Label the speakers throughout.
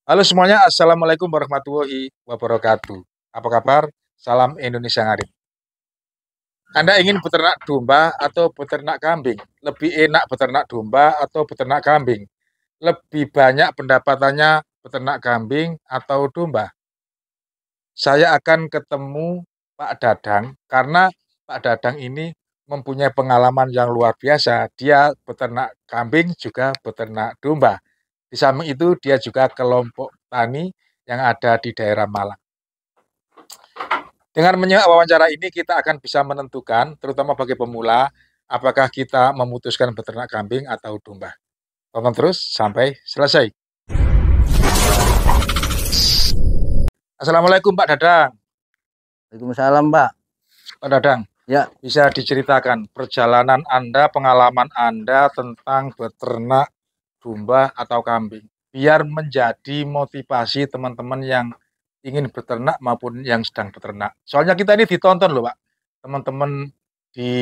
Speaker 1: Halo semuanya, Assalamualaikum warahmatullahi wabarakatuh. Apa kabar? Salam Indonesia ngarit. Anda ingin beternak domba atau beternak kambing? Lebih enak beternak domba atau beternak kambing? Lebih banyak pendapatannya beternak kambing atau domba? Saya akan ketemu Pak Dadang karena Pak Dadang ini mempunyai pengalaman yang luar biasa. Dia beternak kambing juga beternak domba. Di samping itu dia juga kelompok tani yang ada di daerah Malang. Dengan menyimak wawancara ini kita akan bisa menentukan, terutama bagi pemula, apakah kita memutuskan beternak kambing atau domba. Tonton terus sampai selesai. Assalamualaikum Pak Dadang.
Speaker 2: Waalaikumsalam, Pak.
Speaker 1: Pak Dadang,
Speaker 2: Ya,
Speaker 1: bisa diceritakan perjalanan Anda, pengalaman Anda tentang beternak domba atau kambing, biar menjadi motivasi teman-teman yang ingin beternak maupun yang sedang beternak. Soalnya kita ini ditonton loh Pak, teman-teman di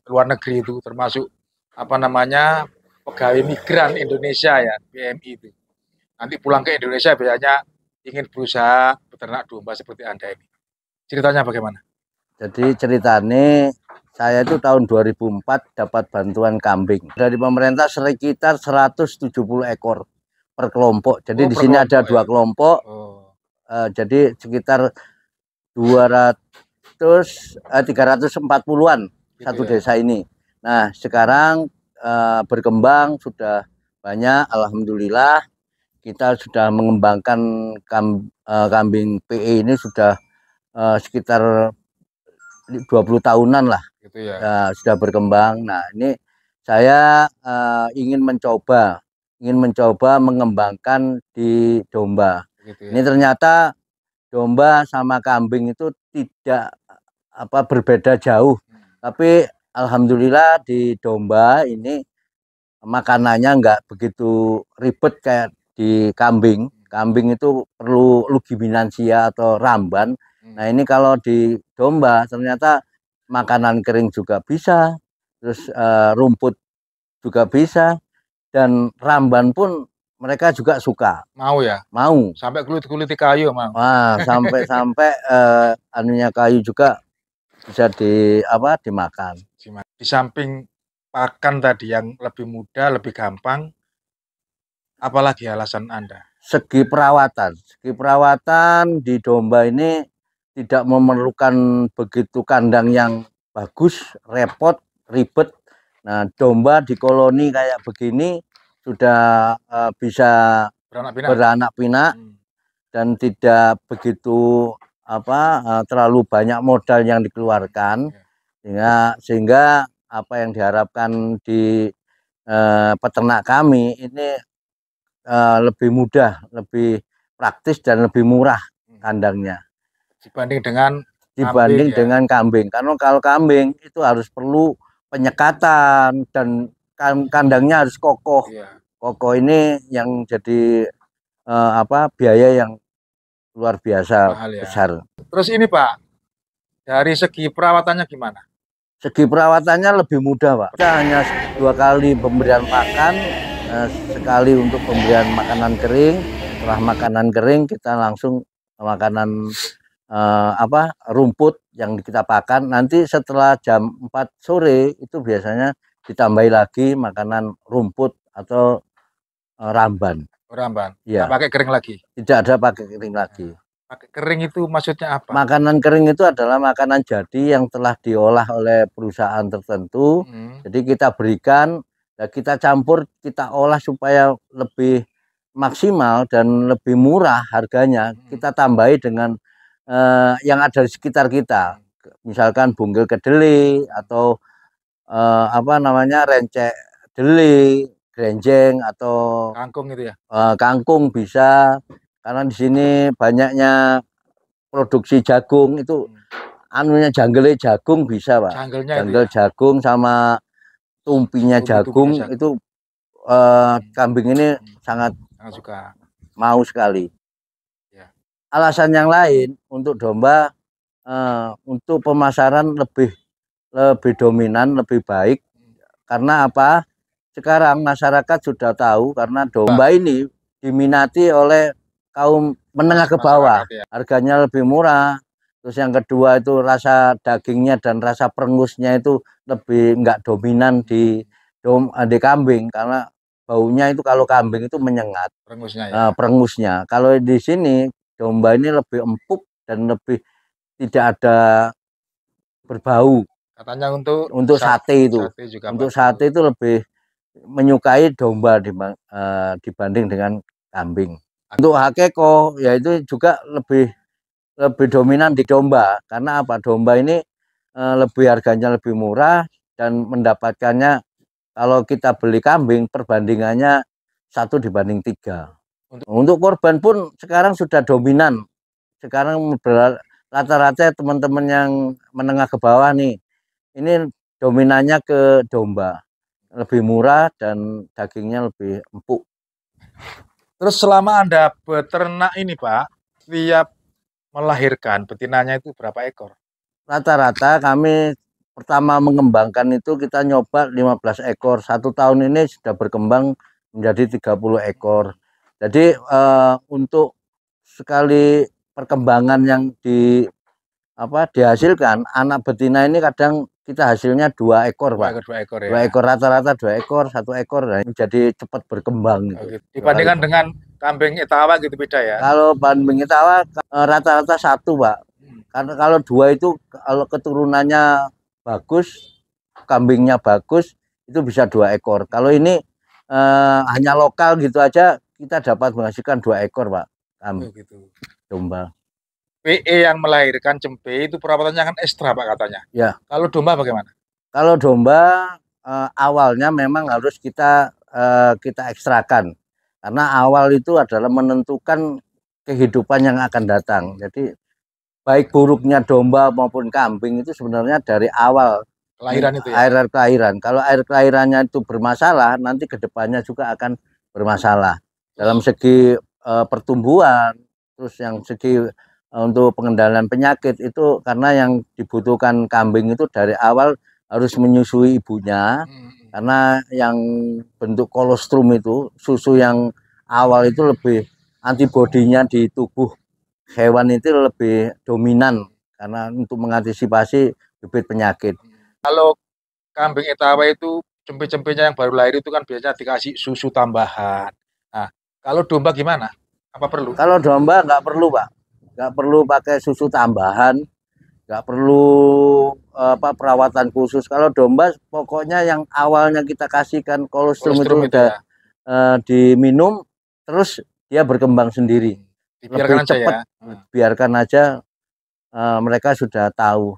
Speaker 1: luar negeri itu, termasuk apa namanya pegawai migran Indonesia ya, PMI itu. Nanti pulang ke Indonesia biasanya ingin berusaha beternak domba seperti Anda ini. Ceritanya bagaimana?
Speaker 2: jadi ceritanya saya itu tahun 2004 dapat bantuan kambing dari pemerintah sekitar 170 ekor per kelompok. Jadi
Speaker 1: Oh,
Speaker 2: di
Speaker 1: per
Speaker 2: sini ada
Speaker 1: kelompok ya.
Speaker 2: dua kelompok.
Speaker 1: Oh,
Speaker 2: Jadi sekitar 200 340-an
Speaker 1: gitu
Speaker 2: satu
Speaker 1: ya.
Speaker 2: desa ini. Nah, sekarang berkembang sudah banyak, alhamdulillah. Kita sudah mengembangkan kambing PE ini sudah sekitar 20 tahunan lah,
Speaker 1: Gitu ya.
Speaker 2: sudah berkembang. Nah, ini saya ingin mencoba mengembangkan di domba.
Speaker 1: Gitu
Speaker 2: Ini
Speaker 1: ya.
Speaker 2: ternyata domba sama kambing itu tidak berbeda jauh. Tapi alhamdulillah di domba ini makanannya nggak begitu ribet kayak di kambing. Kambing itu perlu lugiminansia atau ramban. Nah, ini kalau di domba ternyata makanan kering juga bisa, terus rumput juga bisa, dan ramban pun mereka juga suka.
Speaker 1: Mau ya?
Speaker 2: Mau.
Speaker 1: Sampai kulit-kulit kayu mau.
Speaker 2: Wah, sampai anunya kayu juga bisa dimakan.
Speaker 1: Di samping pakan tadi yang lebih mudah, lebih gampang, apalagi alasan Anda?
Speaker 2: Segi perawatan di domba ini tidak memerlukan begitu kandang yang bagus, repot, ribet. Nah, domba di koloni kayak begini sudah bisa
Speaker 1: Beranak pinak?
Speaker 2: beranak pinak dan tidak begitu terlalu banyak modal yang dikeluarkan, sehingga apa yang diharapkan di peternak kami ini lebih mudah, lebih praktis dan lebih murah kandangnya
Speaker 1: Dibanding dengan
Speaker 2: dibanding
Speaker 1: kambing ya.
Speaker 2: dengan kambing. Karena kalau kambing itu harus perlu penyekatan dan kandangnya harus kokoh.
Speaker 1: Iya.
Speaker 2: Kokoh ini yang jadi biaya yang luar biasa
Speaker 1: Mahal ya.
Speaker 2: besar.
Speaker 1: Terus ini Pak, dari segi perawatannya gimana?
Speaker 2: Segi perawatannya lebih mudah, Pak. Kita hanya 2 kali pemberian pakan, sekali untuk pemberian makanan kering. Setelah makanan kering kita langsung makanan rumput yang kita pakan. Nanti setelah jam 4 sore itu biasanya ditambahi lagi makanan rumput atau ramban.
Speaker 1: Ramban.
Speaker 2: Ya.
Speaker 1: Nggak pakai kering lagi?
Speaker 2: Tidak ada pakai kering lagi.
Speaker 1: Pakai kering itu maksudnya apa?
Speaker 2: Makanan kering itu adalah makanan jadi yang telah diolah oleh perusahaan tertentu. Jadi kita berikan, kita campur, kita olah supaya lebih maksimal dan lebih murah harganya. Kita tambahi dengan yang ada di sekitar kita. Misalkan bunggil kedelai atau rencek deli, grenjeng atau
Speaker 1: kangkung itu ya.
Speaker 2: Kangkung bisa, karena di sini banyaknya produksi jagung itu janggelnya jagung bisa, Pak. Janggel ya? Jagung sama tumpinya jagung itu kambing ini sangat
Speaker 1: suka,
Speaker 2: mau sekali.
Speaker 1: Ya.
Speaker 2: Alasan yang lain untuk domba untuk pemasaran lebih dominan, lebih baik. Karena apa? Sekarang masyarakat sudah tahu karena domba ini diminati oleh kaum menengah ke bawah, harganya lebih murah. Terus yang kedua itu rasa dagingnya dan rasa perengusnya itu lebih nggak dominan di kambing, karena baunya itu kalau kambing itu menyengat perengusnya. Kalau di sini domba ini lebih empuk dan lebih tidak ada berbau.
Speaker 1: Katanya
Speaker 2: untuk sate itu, untuk sate itu lebih menyukai domba dibanding dengan kambing. Untuk hakeko ya itu juga lebih dominan di domba, karena apa? Domba ini lebih harganya lebih murah dan mendapatkannya, kalau kita beli kambing perbandingannya 1:3. Untuk korban pun sekarang sudah dominan. Sekarang rata-rata teman-teman yang menengah ke bawah nih, ini dominannya ke domba, lebih murah dan dagingnya lebih empuk.
Speaker 1: Terus selama Anda beternak ini Pak, tiap melahirkan betinanya itu berapa ekor?
Speaker 2: Rata-rata kami pertama mengembangkan itu kita nyoba 15 ekor. 1 tahun ini sudah berkembang menjadi 30 ekor. Jadi untuk sekali perkembangan yang dihasilkan, anak betina ini kadang kita hasilnya 2 ekor, Pak.
Speaker 1: 2 ekor ya.
Speaker 2: 2 ekor, rata-rata 2 ekor, 1 ekor, nah, jadi cepat berkembang gitu.
Speaker 1: Gitu. Dibandingkan dengan kambing Etawa gitu beda ya?
Speaker 2: Kalau kambing Etawa rata-rata 1, Pak. Karena kalau 2 itu kalau keturunannya bagus, kambingnya bagus, itu bisa 2 ekor. Kalau ini hanya lokal gitu aja kita dapat menghasilkan 2 ekor, Pak.
Speaker 1: Gitu.
Speaker 2: Domba.
Speaker 1: PE yang melahirkan cempe itu perawatannya kan ekstra Pak katanya.
Speaker 2: Ya.
Speaker 1: Kalau domba bagaimana?
Speaker 2: Kalau domba awalnya memang harus kita ekstrakan, karena awal itu adalah menentukan kehidupan yang akan datang. Jadi baik buruknya domba maupun kambing itu sebenarnya dari awal
Speaker 1: kelahiran itu ya.
Speaker 2: Air kelahiran. Kalau air kelahirannya itu bermasalah, nanti kedepannya juga akan bermasalah dalam segi pertumbuhan, terus yang segi untuk pengendalian penyakit itu, karena yang dibutuhkan kambing itu dari awal harus menyusui ibunya, karena yang bentuk kolostrum itu, susu yang awal itu lebih antibodinya di tubuh hewan itu lebih dominan, karena untuk mengantisipasi bibit penyakit.
Speaker 1: Kalau kambing Etawa itu cempe-cempenya yang baru lahir itu kan biasanya dikasih susu tambahan. Nah, kalau domba gimana? Apa perlu?
Speaker 2: Kalau domba nggak perlu, Pak. Nggak perlu pakai susu tambahan, nggak perlu perawatan khusus. Kalau domba pokoknya yang awalnya kita kasihkan kolostrum itu udah diminum, terus dia berkembang sendiri.
Speaker 1: Biarkan aja cepat,
Speaker 2: ya. Biarkan aja, mereka sudah tahu.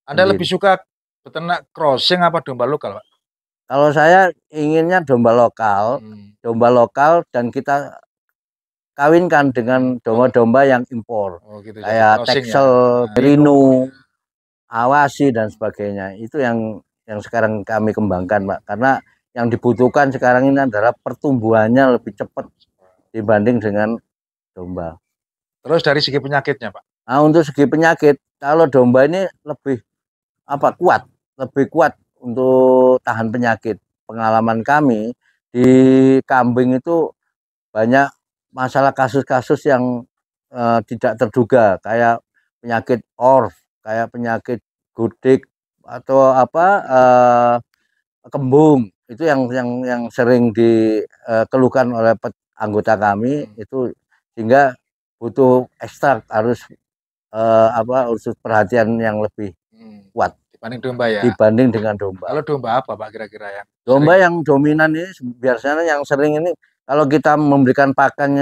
Speaker 1: Anda sendiri. Lebih suka beternak crossing apa domba lokal, Pak?
Speaker 2: Kalau saya inginnya domba lokal, dan kita kawinkan dengan domba-domba yang impor, gitu, kayak Texel, Merino, Awasi dan sebagainya. Itu yang sekarang kami kembangkan, Pak. Karena yang dibutuhkan sekarang ini adalah pertumbuhannya lebih cepat dibanding dengan domba.
Speaker 1: Terus dari segi penyakitnya, Pak?
Speaker 2: Nah, untuk segi penyakit, kalau domba ini lebih kuat, lebih kuat untuk tahan penyakit. Pengalaman kami di kambing itu banyak masalah kasus-kasus yang tidak terduga, kayak penyakit orf, kayak penyakit gudik atau kembung. Itu yang sering dikeluhkan oleh anggota kami itu, sehingga butuh ekstra harus unsur perhatian yang lebih kuat
Speaker 1: dibanding domba ya.
Speaker 2: Dibanding dengan domba.
Speaker 1: Kalau domba apa Pak kira-kira yang
Speaker 2: domba sering? Yang dominan ini biasanya yang sering ini, kalau kita memberikan pakan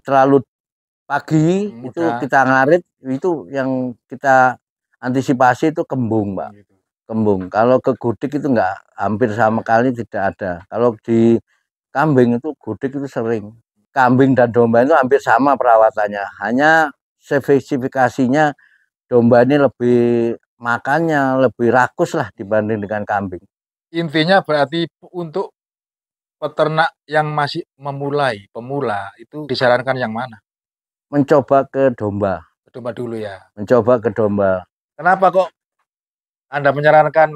Speaker 2: terlalu pagi, itu kita ngarit, itu yang kita antisipasi itu kembung, Pak. Gitu. Kembung. Kalau ke gudik itu hampir sama kali tidak ada. Kalau di kambing itu gudik itu sering. Kambing dan domba itu hampir sama perawatannya, hanya spesifikasinya domba ini lebih makannya lebih rakus lah dibanding dengan kambing.
Speaker 1: Intinya berarti untuk peternak yang masih pemula itu disarankan yang mana?
Speaker 2: Mencoba ke domba.
Speaker 1: Domba dulu ya.
Speaker 2: Mencoba ke domba.
Speaker 1: Kenapa kok Anda menyarankan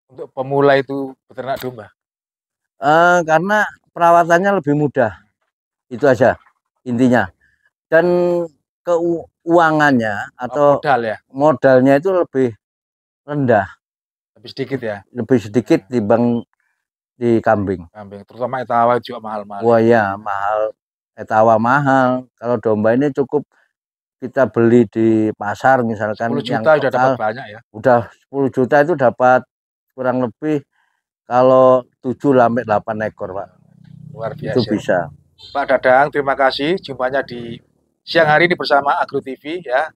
Speaker 1: untuk pemula itu beternak domba?
Speaker 2: Karena perawatannya lebih mudah. Itu aja intinya. Dan keuangannya atau
Speaker 1: modal ya,
Speaker 2: modalnya itu lebih rendah,
Speaker 1: lebih sedikit ya.
Speaker 2: lebih sedikit dibanding di kambing.
Speaker 1: Kambing, terutama etawa juga mahal-mahal.
Speaker 2: Wah ya, mahal. Etawa mahal. Kalau domba ini cukup kita beli di pasar misalkan
Speaker 1: 10
Speaker 2: yang
Speaker 1: juta udah dapat
Speaker 2: lokal,
Speaker 1: banyak ya.
Speaker 2: udah 10 juta itu dapat kurang lebih kalau 7 sampai 8 ekor, Pak.
Speaker 1: Luar
Speaker 2: Itu
Speaker 1: biasa.
Speaker 2: bisa.
Speaker 1: Pak Dadang, terima kasih jumpanya di siang hari ini bersama Agro TV ya.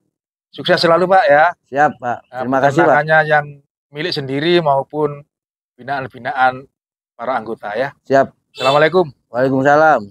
Speaker 1: Sukses selalu Pak ya.
Speaker 2: Siap, Pak. Terima kasih, Pak.
Speaker 1: Peternakannya yang milik sendiri maupun binaan-binaan para anggota ya.
Speaker 2: Siap.
Speaker 1: Assalamualaikum.
Speaker 2: Waalaikumsalam.